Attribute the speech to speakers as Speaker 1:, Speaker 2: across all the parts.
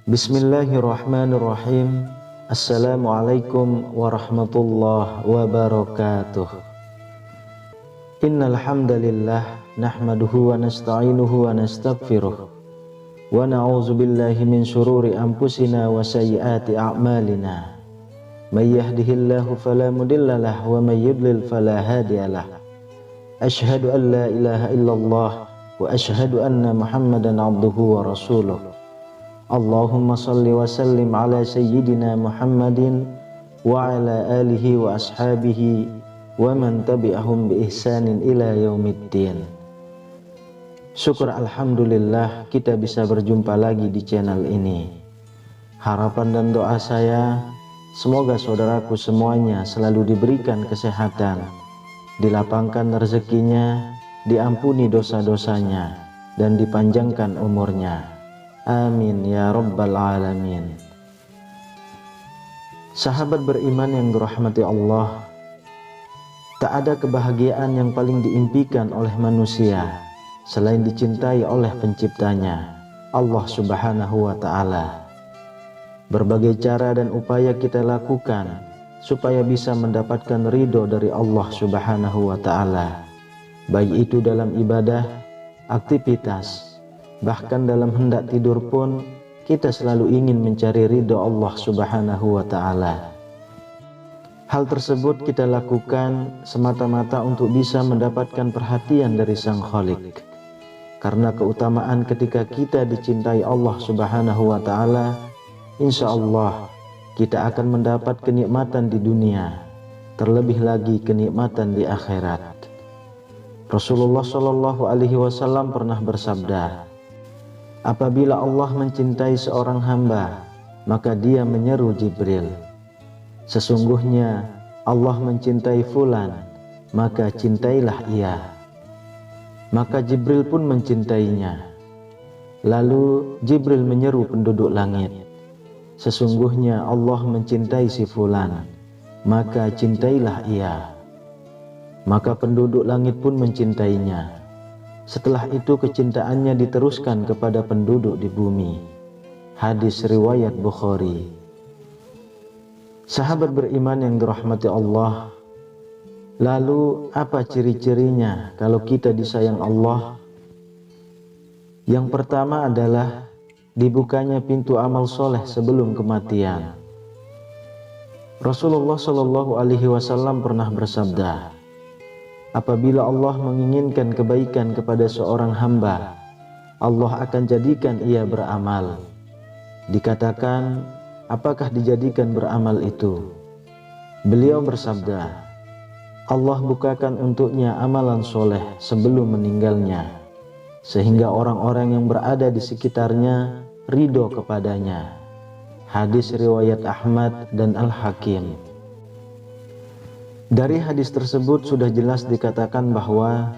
Speaker 1: Bismillahirrahmanirrahim. Assalamualaikum warahmatullahi wabarakatuh. Innal hamdalillah nahmaduhu wa nasta'inuhu wa nastaghfiruh wa na'udzu billahi min shururi anfusina wa sayyiati a'malina. May yahdihillahu fala mudhillalah wa may yudlil fala hadiyalah. Asyhadu an la ilaha illallah wa asyhadu anna Muhammadan abduhu wa rasuluh. Allahumma salli wa sallim ala sayyidina Muhammadin wa ala alihi wa ashabihi wa man tabi'ahum bi ihsanin ila yaumiddin. Syukur alhamdulillah kita bisa berjumpa lagi di channel ini. Harapan dan doa saya, semoga saudaraku semuanya selalu diberikan kesehatan, dilapangkan rezekinya, diampuni dosa-dosanya, dan dipanjangkan umurnya. Amin ya rabbal alamin. Sahabat beriman yang dirahmati Allah, tak ada kebahagiaan yang paling diimpikan oleh manusia selain dicintai oleh penciptanya, Allah subhanahu wa ta'ala. Berbagai cara dan upaya kita lakukan supaya bisa mendapatkan ridho dari Allah subhanahu wa ta'ala, baik itu dalam ibadah, aktivitas, bahkan dalam hendak tidur pun kita selalu ingin mencari ridho Allah subhanahu wa ta'ala. Hal tersebut kita lakukan semata-mata untuk bisa mendapatkan perhatian dari Sang Khalik. Karena keutamaan ketika kita dicintai Allah subhanahu wa ta'ala, insya Allah kita akan mendapat kenikmatan di dunia, terlebih lagi kenikmatan di akhirat. Rasulullah Shallallahu Alaihi Wasallam pernah bersabda, apabila Allah mencintai seorang hamba, maka dia menyeru Jibril, sesungguhnya Allah mencintai fulan, maka cintailah ia. Maka Jibril pun mencintainya. Lalu Jibril menyeru penduduk langit, sesungguhnya Allah mencintai si fulan, maka cintailah ia. Maka penduduk langit pun mencintainya. Setelah itu kecintaannya diteruskan kepada penduduk di bumi. Hadis riwayat Bukhari. Sahabat beriman yang dirahmati Allah, lalu apa ciri-cirinya kalau kita disayang Allah? Yang pertama adalah dibukanya pintu amal soleh sebelum kematian. Rasulullah Shallallahu Alaihi Wasallam pernah bersabda, apabila Allah menginginkan kebaikan kepada seorang hamba, Allah akan jadikan ia beramal. Dikatakan, apakah dijadikan beramal itu? Beliau bersabda, Allah bukakan untuknya amalan soleh sebelum meninggalnya, sehingga orang-orang yang berada di sekitarnya ridho kepadanya. Hadis riwayat Ahmad dan Al-Hakim. Dari hadis tersebut sudah jelas dikatakan bahwa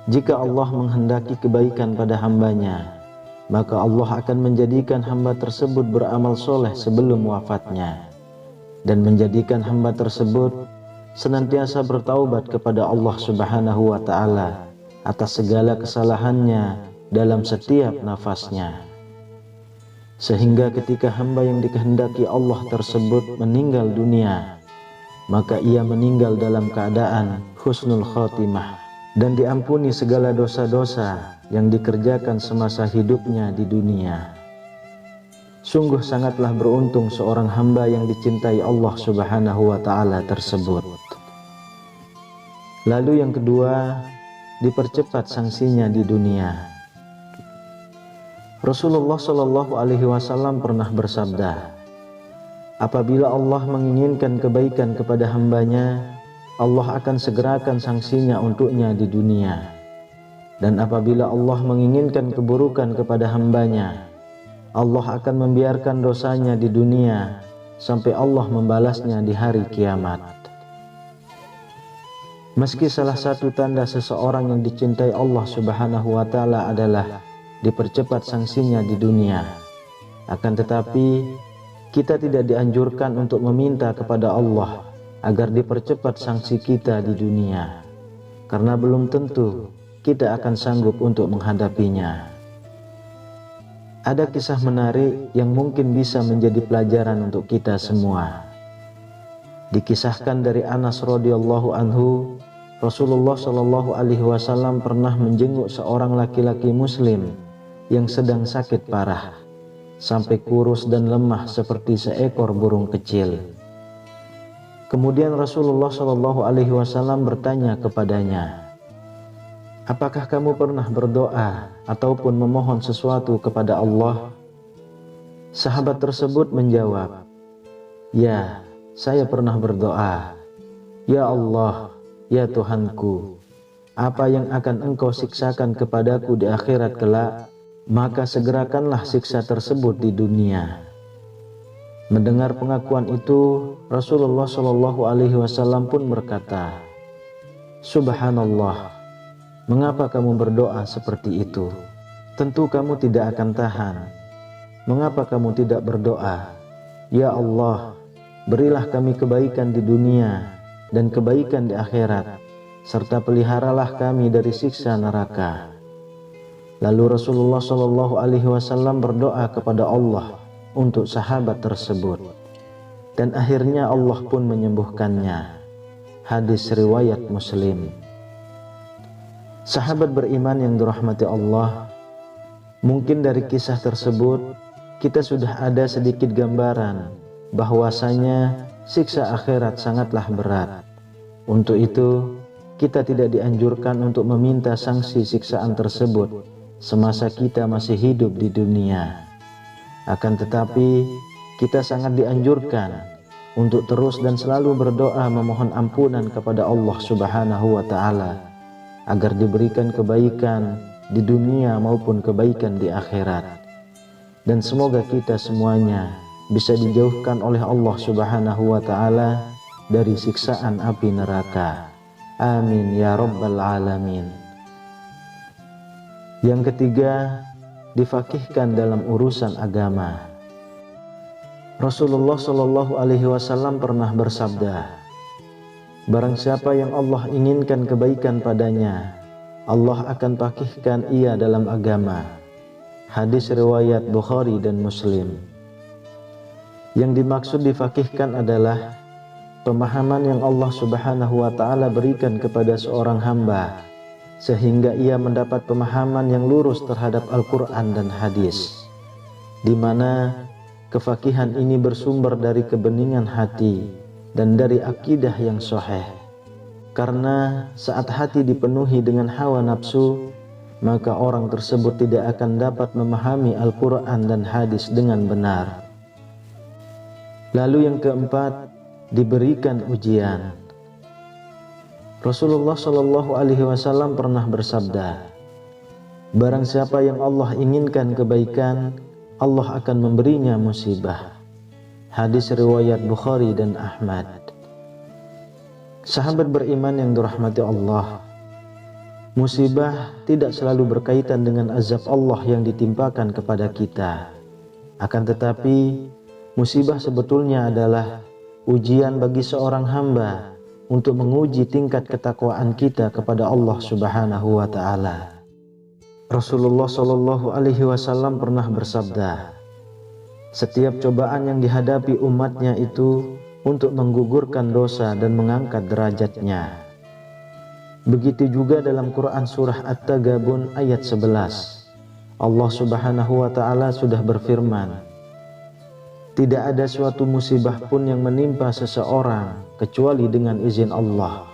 Speaker 1: jika Allah menghendaki kebaikan pada hambanya, maka Allah akan menjadikan hamba tersebut beramal soleh sebelum wafatnya, dan menjadikan hamba tersebut senantiasa bertaubat kepada Allah subhanahu wa ta'ala atas segala kesalahannya dalam setiap nafasnya. Sehingga ketika hamba yang dikehendaki Allah tersebut meninggal dunia, maka ia meninggal dalam keadaan husnul khotimah dan diampuni segala dosa-dosa yang dikerjakan semasa hidupnya di dunia. Sungguh sangatlah beruntung seorang hamba yang dicintai Allah subhanahu wa ta'ala tersebut. Lalu yang kedua, dipercepat sanksinya di dunia. Rasulullah Shallallahu Alaihi Wasallam pernah bersabda, apabila Allah menginginkan kebaikan kepada hambanya, Allah akan segerakan sanksinya untuknya di dunia. Dan apabila Allah menginginkan keburukan kepada hambanya, Allah akan membiarkan dosanya di dunia sampai Allah membalasnya di hari kiamat. Meski salah satu tanda seseorang yang dicintai Allah Subhanahu wa Ta'ala adalah dipercepat sanksinya di dunia, akan tetapi kita tidak dianjurkan untuk meminta kepada Allah agar dipercepat sanksi kita di dunia, karena belum tentu kita akan sanggup untuk menghadapinya. Ada kisah menarik yang mungkin bisa menjadi pelajaran untuk kita semua. Dikisahkan dari Anas radhiyallahu anhu, Rasulullah Shallallahu alaihi wasallam pernah menjenguk seorang laki-laki muslim yang sedang sakit parah, sampai kurus dan lemah seperti seekor burung kecil. Kemudian Rasulullah Shallallahu alaihi wasallam bertanya kepadanya, "Apakah kamu pernah berdoa ataupun memohon sesuatu kepada Allah?" Sahabat tersebut menjawab, "Ya, saya pernah berdoa. Ya Allah, ya Tuhanku, apa yang akan Engkau siksakan kepadaku di akhirat kelak, maka segerakanlah siksa tersebut di dunia." Mendengar pengakuan itu, Rasulullah Shallallahu alaihi wasallam pun berkata, "Subhanallah, mengapa kamu berdoa seperti itu? Tentu kamu tidak akan tahan. Mengapa kamu tidak berdoa, ya Allah, berilah kami kebaikan di dunia dan kebaikan di akhirat, serta peliharalah kami dari siksa neraka." Lalu Rasulullah Shallallahu alaihi wasallam berdoa kepada Allah untuk sahabat tersebut, dan akhirnya Allah pun menyembuhkannya. Hadis riwayat Muslim. Sahabat beriman yang dirahmati Allah, mungkin dari kisah tersebut kita sudah ada sedikit gambaran bahwasanya siksa akhirat sangatlah berat. Untuk itu kita tidak dianjurkan untuk meminta sanksi siksaan tersebut semasa kita masih hidup di dunia. Akan tetapi kita sangat dianjurkan untuk terus dan selalu berdoa memohon ampunan kepada Allah Subhanahu wa Ta'ala agar diberikan kebaikan di dunia maupun kebaikan di akhirat. Dan semoga kita semuanya bisa dijauhkan oleh Allah Subhanahu wa Ta'ala dari siksaan api neraka. Amin ya rabbal alamin. Yang ketiga, difaqihkan dalam urusan agama. Rasulullah Shallallahu alaihi wasallam pernah bersabda, "Barang siapa yang Allah inginkan kebaikan padanya, Allah akan faqihkan ia dalam agama." Hadis riwayat Bukhari dan Muslim. Yang dimaksud difaqihkan adalah pemahaman yang Allah Subhanahu wa Ta'ala berikan kepada seorang hamba, sehingga ia mendapat pemahaman yang lurus terhadap Al-Quran dan hadis, di mana kefakihan ini bersumber dari kebeningan hati dan dari akidah yang sahih. Karena saat hati dipenuhi dengan hawa nafsu, maka orang tersebut tidak akan dapat memahami Al-Quran dan hadis dengan benar. Lalu yang keempat, diberikan ujian. Rasulullah Shallallahu alaihi wasallam pernah bersabda, "Barang siapa yang Allah inginkan kebaikan, Allah akan memberinya musibah." Hadis riwayat Bukhari dan Ahmad. Sahabat beriman yang dirahmati Allah, musibah tidak selalu berkaitan dengan azab Allah yang ditimpakan kepada kita. Akan tetapi, musibah sebetulnya adalah ujian bagi seorang hamba untuk menguji tingkat ketakwaan kita kepada Allah Subhanahu wa Ta'ala. Rasulullah Shallallahu alaihi wasallam pernah bersabda, "Setiap cobaan yang dihadapi umatnya itu untuk menggugurkan dosa dan mengangkat derajatnya." Begitu juga dalam Quran surah At-Taghabun ayat 11. Allah Subhanahu wa Ta'ala sudah berfirman, "Tidak ada suatu musibah pun yang menimpa seseorang kecuali dengan izin Allah.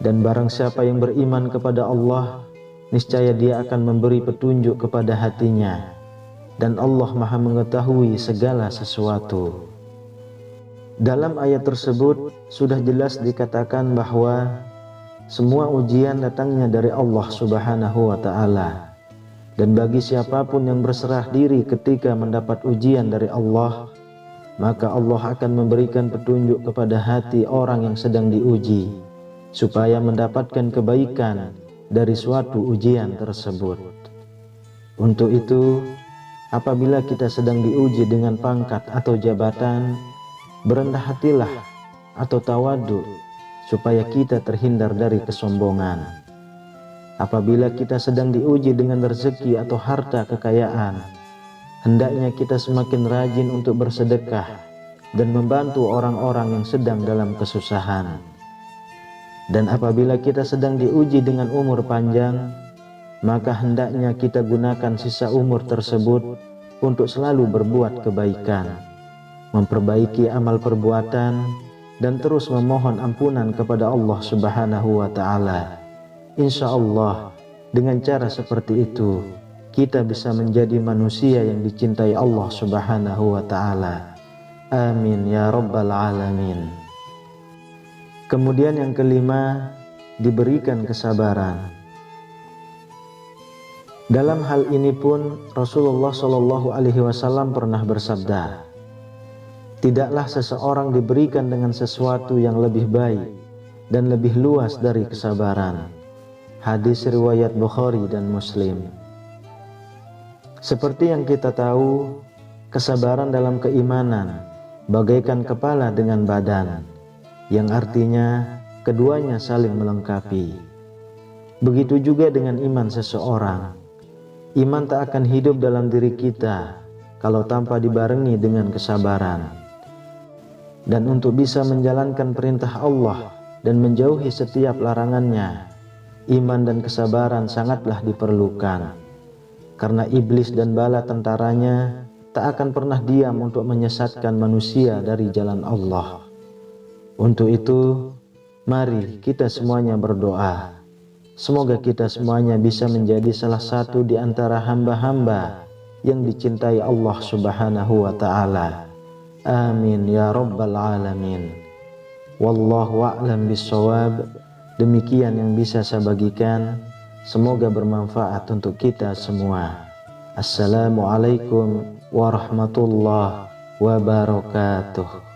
Speaker 1: Dan barang siapa yang beriman kepada Allah, niscaya dia akan memberi petunjuk kepada hatinya. Dan Allah Maha mengetahui segala sesuatu." Dalam ayat tersebut sudah jelas dikatakan bahwa semua ujian datangnya dari Allah Subhanahu wa Ta'ala. Dan bagi siapapun yang berserah diri ketika mendapat ujian dari Allah, maka Allah akan memberikan petunjuk kepada hati orang yang sedang diuji, supaya mendapatkan kebaikan dari suatu ujian tersebut. Untuk itu, apabila kita sedang diuji dengan pangkat atau jabatan, berendah hatilah atau tawadu supaya kita terhindar dari kesombongan. Apabila kita sedang diuji dengan rezeki atau harta kekayaan, hendaknya kita semakin rajin untuk bersedekah dan membantu orang-orang yang sedang dalam kesusahan. Dan apabila kita sedang diuji dengan umur panjang, maka hendaknya kita gunakan sisa umur tersebut untuk selalu berbuat kebaikan, memperbaiki amal perbuatan, dan terus memohon ampunan kepada Allah Subhanahu wa Ta'ala. Insya Allah, dengan cara seperti itu, kita bisa menjadi manusia yang dicintai Allah Subhanahu wa Ta'ala. Amin ya Rabbal Alamin. Kemudian yang kelima, diberikan kesabaran. Dalam hal ini pun Rasulullah SAW pernah bersabda, tidaklah seseorang diberikan dengan sesuatu yang lebih baik dan lebih luas dari kesabaran. Hadis riwayat Bukhari dan Muslim. Seperti yang kita tahu, kesabaran dalam keimanan bagaikan kepala dengan badan, yang artinya keduanya saling melengkapi. Begitu juga dengan iman seseorang. Iman tak akan hidup dalam diri kita kalau tanpa dibarengi dengan kesabaran. Dan untuk bisa menjalankan perintah Allah dan menjauhi setiap larangannya, iman dan kesabaran sangatlah diperlukan. Karena iblis dan bala tentaranya tak akan pernah diam untuk menyesatkan manusia dari jalan Allah. Untuk itu, mari kita semuanya berdoa. Semoga kita semuanya bisa menjadi salah satu di antara hamba-hamba yang dicintai Allah Subhanahu wa Ta'ala. Amin ya Rabbal Alamin. Wallahu a'lam bissawab. Demikian yang bisa saya bagikan. Semoga bermanfaat untuk kita semua. Assalamualaikum warahmatullahi wabarakatuh.